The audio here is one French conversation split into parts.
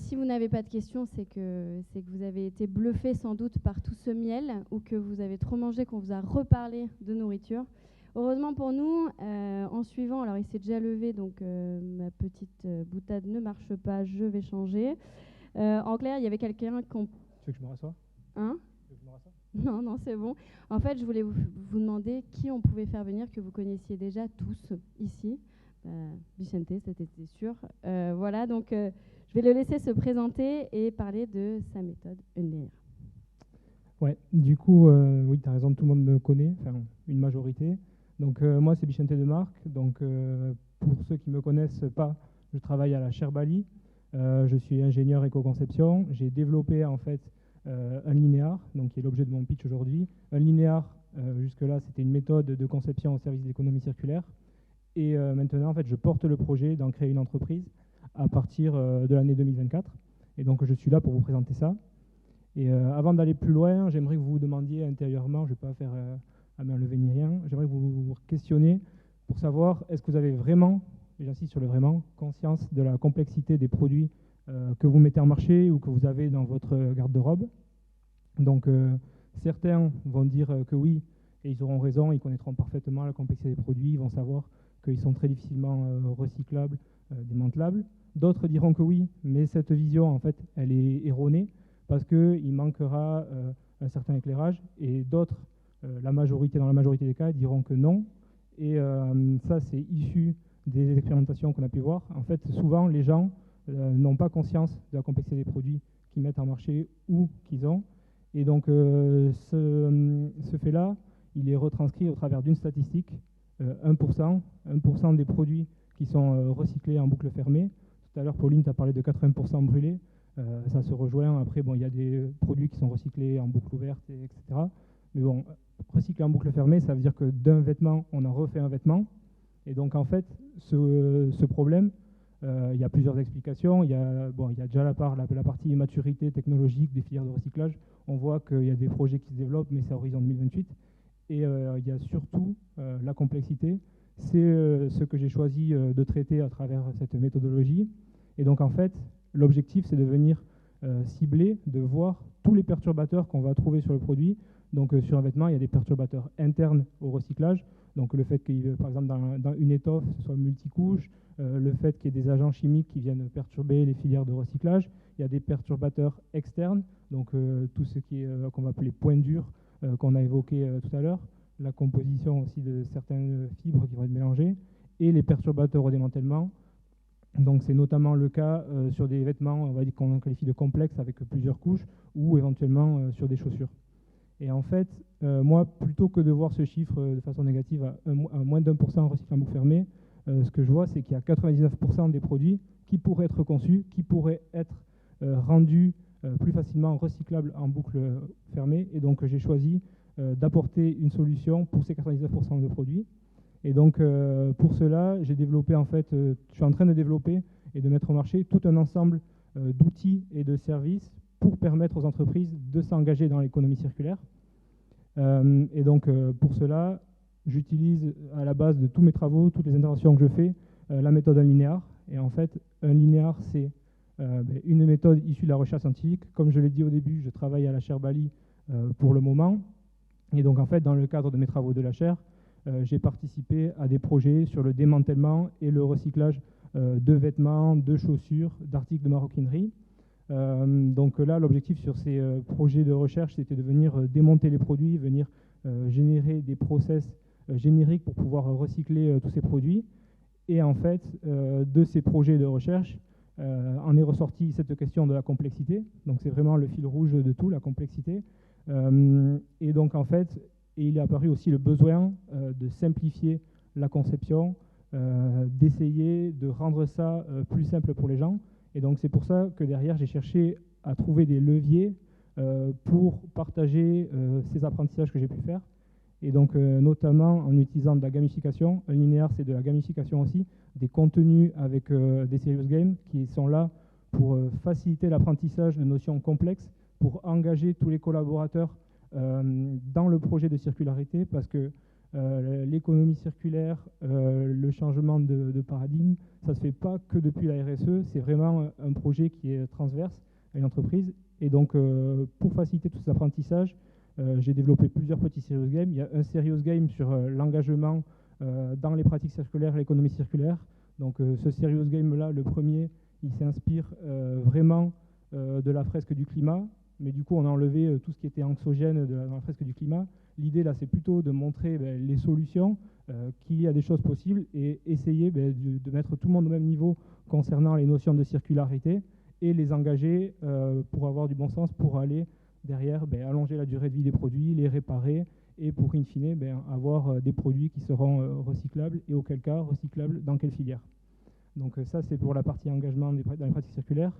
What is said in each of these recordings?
si vous n'avez pas de questions, c'est que vous avez été bluffé sans doute par tout ce miel ou que vous avez trop mangé, qu'on vous a reparlé de nourriture. Heureusement pour nous, en suivant, alors il s'est déjà levé, donc ma petite boutade ne marche pas, je vais changer. En clair, il y avait quelqu'un qu'on... Tu veux que je me rassoie? Hein? Tu veux que je me rassoie? Non, non, c'est bon. En fait, je voulais vous demander qui on pouvait faire venir, que vous connaissiez déjà tous ici. Vicente, c'était sûr. Voilà, donc je vais le laisser se présenter et parler de sa méthode ENLINEAR. Ouais, du coup, oui, tu as raison, tout le monde me connaît, enfin une majorité. Donc moi, c'est Vicente de Marc. Donc pour ceux qui ne me connaissent pas, je travaille à la Chaire Bali. Je suis ingénieur éco-conception. J'ai développé en fait un linéar, donc qui est l'objet de mon pitch aujourd'hui. Un linéar, jusque-là, c'était une méthode de conception au service de l'économie circulaire. Et maintenant, en fait, je porte le projet d'en créer une entreprise à partir de l'année 2024. Et donc, je suis là pour vous présenter ça. Et avant d'aller plus loin, j'aimerais que vous vous demandiez intérieurement, je ne vais pas faire à main levée ni rien, j'aimerais que vous vous questionniez pour savoir est-ce que vous avez vraiment, et j'insiste sur le vraiment, conscience de la complexité des produits que vous mettez en marché ou que vous avez dans votre garde-robe. Donc certains vont dire que oui, et ils auront raison, ils connaîtront parfaitement la complexité des produits, ils vont savoir qu'ils sont très difficilement recyclables, démantelables. D'autres diront que oui, mais cette vision, en fait, elle est erronée parce qu'il manquera un certain éclairage, et d'autres, dans la majorité des cas, diront que non. Et ça, c'est issu des expérimentations qu'on a pu voir. En fait, souvent, les gens n'ont pas conscience de la complexité des produits qu'ils mettent en marché ou qu'ils ont. Et donc, ce fait-là, il est retranscrit au travers d'une statistique, 1% des produits qui sont recyclés en boucle fermée. Tout à l'heure, Pauline t'a parlé de 80% brûlés. Ça se rejoint. Après, bon, il y a des produits qui sont recyclés en boucle ouverte, etc. Mais bon, recycler en boucle fermée, ça veut dire que d'un vêtement, on en refait un vêtement. Et donc, en fait, ce problème, il y a plusieurs explications. Il y a déjà la partie maturité technologique des filières de recyclage. On voit qu'il y a des projets qui se développent, mais c'est à horizon 2028. Et il y a surtout la complexité. C'est ce que j'ai choisi de traiter à travers cette méthodologie. Et donc, en fait, l'objectif, c'est de venir cibler, de voir tous les perturbateurs qu'on va trouver sur le produit. Donc, sur un vêtement, il y a des perturbateurs internes au recyclage. Donc, le fait que, par exemple, dans une étoffe, ce soit multicouche, le fait qu'il y ait des agents chimiques qui viennent perturber les filières de recyclage. Il y a des perturbateurs externes, donc tout ce qui est qu'on va appeler point dur, qu'on a évoqué tout à l'heure, la composition aussi de certaines fibres qui vont être mélangées, et les perturbateurs au démantèlement. Donc c'est notamment le cas sur des vêtements, on va dire qu'on qualifie de complexes avec plusieurs couches, ou éventuellement sur des chaussures. Et en fait, moi, plutôt que de voir ce chiffre de façon négative à moins d'1% recyclé en boucle fermée, ce que je vois, c'est qu'il y a 99% des produits qui pourraient être conçus, qui pourraient être rendus plus facilement recyclables en boucle fermée. Et donc j'ai choisi d'apporter une solution pour ces 99% de produits. Et donc pour cela, j'ai développé en fait, je suis en train de développer et de mettre au marché tout un ensemble d'outils et de services pour permettre aux entreprises de s'engager dans l'économie circulaire. Et donc pour cela, j'utilise à la base de tous mes travaux, toutes les interventions que je fais, la méthode linéaire. Et en fait, un linéaire, c'est une méthode issue de la recherche scientifique. Comme je l'ai dit au début, je travaille à la Chaire Bali pour le moment. Et donc en fait, dans le cadre de mes travaux de la chaire, j'ai participé à des projets sur le démantèlement et le recyclage de vêtements, de chaussures, d'articles de maroquinerie. Donc là, l'objectif sur ces projets de recherche, c'était de venir démonter les produits, venir générer des process génériques pour pouvoir recycler tous ces produits. Et en fait, de ces projets de recherche, en est ressortie cette question de la complexité. Donc c'est vraiment le fil rouge de tout, la complexité. Et donc en fait, il est apparu aussi le besoin de simplifier la conception, d'essayer de rendre ça plus simple pour les gens. Et donc c'est pour ça que derrière, j'ai cherché à trouver des leviers pour partager ces apprentissages que j'ai pu faire. Et donc notamment en utilisant de la gamification. Un linéaire, c'est de la gamification aussi, des contenus avec des serious games qui sont là pour faciliter l'apprentissage de notions complexes, pour engager tous les collaborateurs dans le projet de circularité, parce que l'économie circulaire, le changement de paradigme, ça ne se fait pas que depuis la RSE, c'est vraiment un projet qui est transverse à une entreprise. Et donc, pour faciliter tout cet apprentissage, j'ai développé plusieurs petits serious games. Il y a un serious game sur l'engagement dans les pratiques circulaires et l'économie circulaire. Donc, ce serious game-là, le premier, il s'inspire vraiment de la fresque du climat, mais du coup, on a enlevé tout ce qui était anxiogène de la fresque du climat. L'idée, là, c'est plutôt de montrer les solutions, qu'il y a des choses possibles et essayer de mettre tout le monde au même niveau concernant les notions de circularité et les engager pour avoir du bon sens, pour aller derrière allonger la durée de vie des produits, les réparer et pour, in fine, avoir des produits qui seront recyclables et auquel cas recyclables dans quelle filière. Donc ça, c'est pour la partie engagement dans les pratiques circulaires.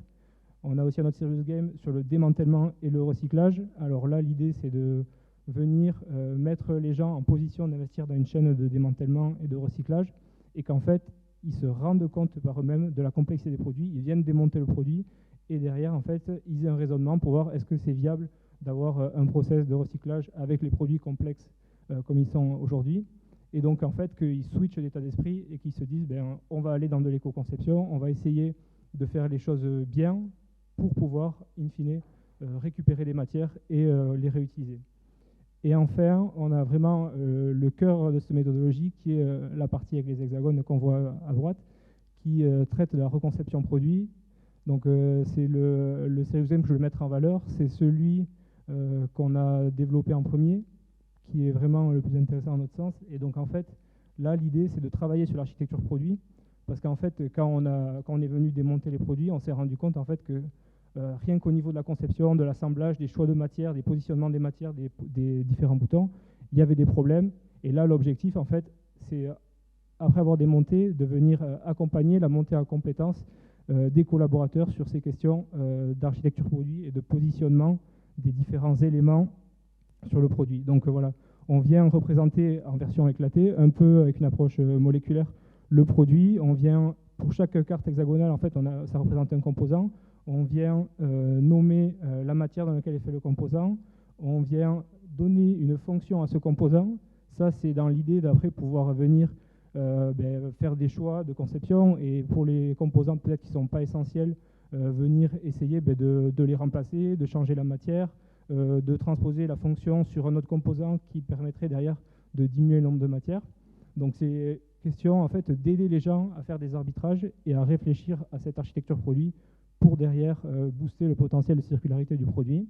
On a aussi un autre serious game sur le démantèlement et le recyclage. Alors là, l'idée, c'est de venir mettre les gens en position d'investir dans une chaîne de démantèlement et de recyclage et qu'en fait, ils se rendent compte par eux-mêmes de la complexité des produits, ils viennent démonter le produit et derrière, en fait, ils aient un raisonnement pour voir est-ce que c'est viable d'avoir un process de recyclage avec les produits complexes comme ils sont aujourd'hui. Et donc, en fait, qu'ils switchent d'état d'esprit et qu'ils se disent on va aller dans de l'éco-conception, on va essayer de faire les choses bien pour pouvoir, in fine, récupérer les matières et les réutiliser. Et enfin, on a vraiment le cœur de cette méthodologie qui est la partie avec les hexagones qu'on voit à droite, qui traite de la reconception produit. Donc c'est le serious game que je vais mettre en valeur, c'est celui qu'on a développé en premier, qui est vraiment le plus intéressant à notre sens. Et donc en fait, là l'idée c'est de travailler sur l'architecture produit, parce qu'en fait quand on est venu démonter les produits, on s'est rendu compte en fait que rien qu'au niveau de la conception, de l'assemblage, des choix de matières, des positionnements des matières, des différents boutons, il y avait des problèmes. Et là, l'objectif, en fait, c'est, après avoir démonté, de venir accompagner la montée en compétences des collaborateurs sur ces questions d'architecture produit et de positionnement des différents éléments sur le produit. Donc voilà, on vient représenter en version éclatée, un peu avec une approche moléculaire, le produit. On vient, pour chaque carte hexagonale, en fait, ça représente un composant. On vient nommer la matière dans laquelle est fait le composant. On vient donner une fonction à ce composant. Ça, c'est dans l'idée d'après pouvoir venir faire des choix de conception et pour les composants peut-être qui ne sont pas essentiels, venir essayer de les remplacer, de changer la matière, de transposer la fonction sur un autre composant qui permettrait derrière de diminuer le nombre de matières. Donc c'est question en fait d'aider les gens à faire des arbitrages et à réfléchir à cette architecture produit pour derrière booster le potentiel de circularité du produit.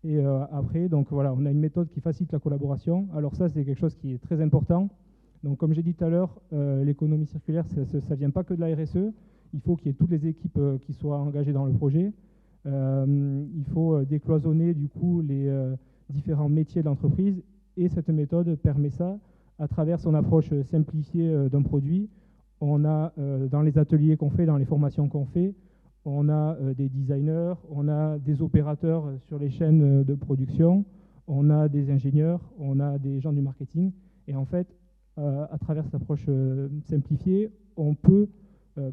Et après, donc voilà, on a une méthode qui facilite la collaboration. Alors ça, c'est quelque chose qui est très important. Donc comme j'ai dit tout à l'heure, l'économie circulaire, ça ne vient pas que de la RSE. Il faut qu'il y ait toutes les équipes qui soient engagées dans le projet. Il faut décloisonner du coup les différents métiers de l'entreprise. Et cette méthode permet ça à travers son approche simplifiée d'un produit. On a dans les ateliers qu'on fait, dans les formations qu'on fait, on a des designers, on a des opérateurs sur les chaînes de production, on a des ingénieurs, on a des gens du marketing. Et en fait, à travers cette approche simplifiée, on peut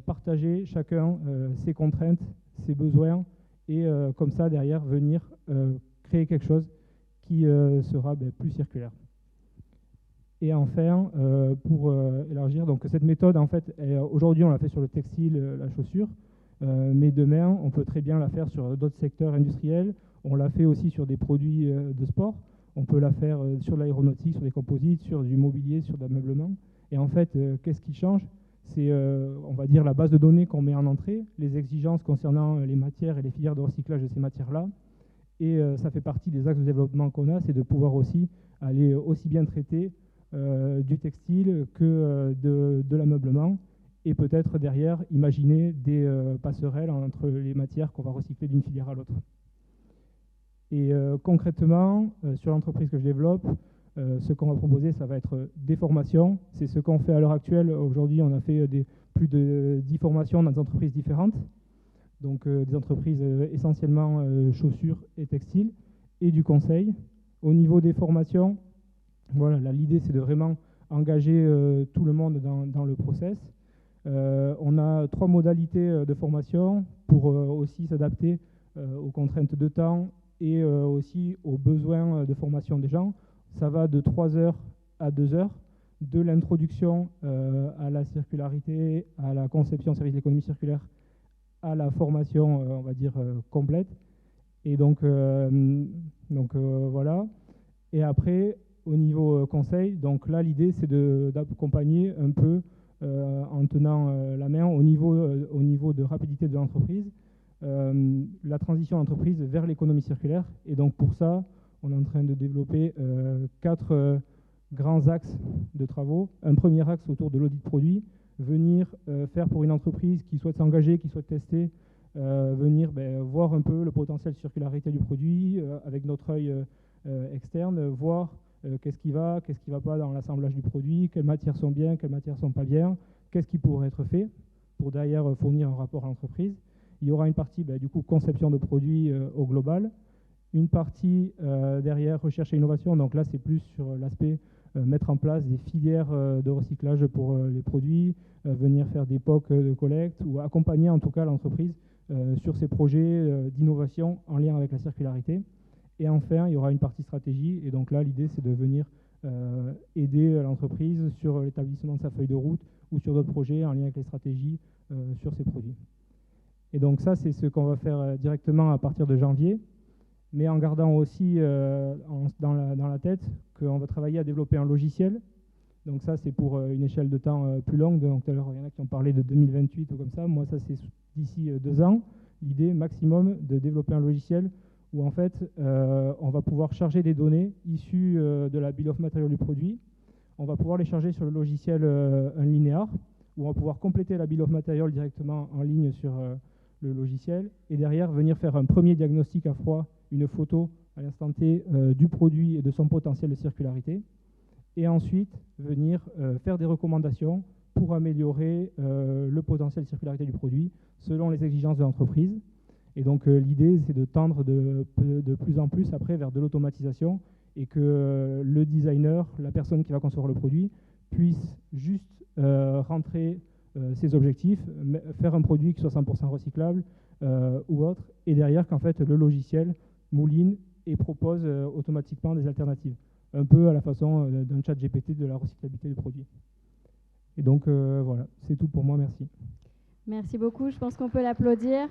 partager chacun ses contraintes, ses besoins, et comme ça, derrière, venir créer quelque chose qui sera plus circulaire. Et enfin, pour élargir, donc cette méthode, en fait, aujourd'hui, on l'a fait sur le textile, la chaussure, mais demain, on peut très bien la faire sur d'autres secteurs industriels. On l'a fait aussi sur des produits de sport. On peut la faire sur l'aéronautique, sur des composites, sur du mobilier, sur de l'ameublement. Et en fait, qu'est-ce qui change? C'est, on va dire, la base de données qu'on met en entrée, les exigences concernant les matières et les filières de recyclage de ces matières-là. Et ça fait partie des axes de développement qu'on a, c'est de pouvoir aussi aller aussi bien traiter du textile que de l'ameublement. Et peut-être derrière, imaginer des passerelles entre les matières qu'on va recycler d'une filière à l'autre. Et concrètement, sur l'entreprise que je développe, ce qu'on va proposer, ça va être des formations. C'est ce qu'on fait à l'heure actuelle. Aujourd'hui, on a fait plus de 10 formations dans des entreprises différentes. Donc des entreprises essentiellement chaussures et textiles, et du conseil. Au niveau des formations, voilà, l'idée c'est de vraiment engager tout le monde dans le process. On a 3 modalités de formation pour aussi s'adapter aux contraintes de temps et aussi aux besoins de formation des gens. Ça va de 3 heures à 2 heures, de l'introduction à la circularité, à la conception au service de l'économie circulaire, à la formation, on va dire, complète. Et donc voilà. Et après, au niveau conseil, donc là, l'idée, c'est d'accompagner un peu en tenant la main au niveau de rapidité de l'entreprise, la transition d'entreprise vers l'économie circulaire. Et donc pour ça, on est en train de développer 4 grands axes de travaux. Un premier axe autour de l'audit produit, venir faire pour une entreprise qui souhaite s'engager, qui souhaite tester, venir voir un peu le potentiel de circularité du produit avec notre œil externe, voir qu'est-ce qui va pas dans l'assemblage du produit, quelles matières sont bien, quelles matières sont pas bien, qu'est-ce qui pourrait être fait pour derrière fournir un rapport à l'entreprise. Il y aura une partie du coup conception de produits au global, une partie derrière recherche et innovation, donc là c'est plus sur l'aspect mettre en place des filières de recyclage pour les produits, venir faire des POC de collecte ou accompagner en tout cas l'entreprise sur ces projets d'innovation en lien avec la circularité. Et enfin, il y aura une partie stratégie, et donc là l'idée c'est de venir aider l'entreprise sur l'établissement de sa feuille de route ou sur d'autres projets en lien avec les stratégies sur ces produits. Et donc ça c'est ce qu'on va faire directement à partir de janvier, mais en gardant aussi dans la tête qu'on va travailler à développer un logiciel. Donc ça, c'est pour une échelle de temps plus longue. Donc tout à l'heure, il y en a qui ont parlé de 2028 ou comme ça. Moi, ça, c'est d'ici 2 ans. L'idée maximum de développer un logiciel où, en fait, on va pouvoir charger des données issues de la bill of material du produit. On va pouvoir les charger sur le logiciel Unlinear, où on va pouvoir compléter la bill of material directement en ligne sur le logiciel. Et derrière, venir faire un premier diagnostic à froid, une photo à l'instant T du produit et de son potentiel de circularité. Et ensuite, venir faire des recommandations pour améliorer le potentiel de circularité du produit selon les exigences de l'entreprise. Et donc, l'idée, c'est de tendre de plus en plus après vers de l'automatisation et que le designer, la personne qui va concevoir le produit, puisse juste rentrer ses objectifs, faire un produit qui soit 100% recyclable ou autre, et derrière qu'en fait, le logiciel mouline et propose automatiquement des alternatives. Un peu à la façon d'un chat GPT de la recyclabilité du produit. Et donc voilà, c'est tout pour moi, merci. Merci beaucoup, je pense qu'on peut l'applaudir.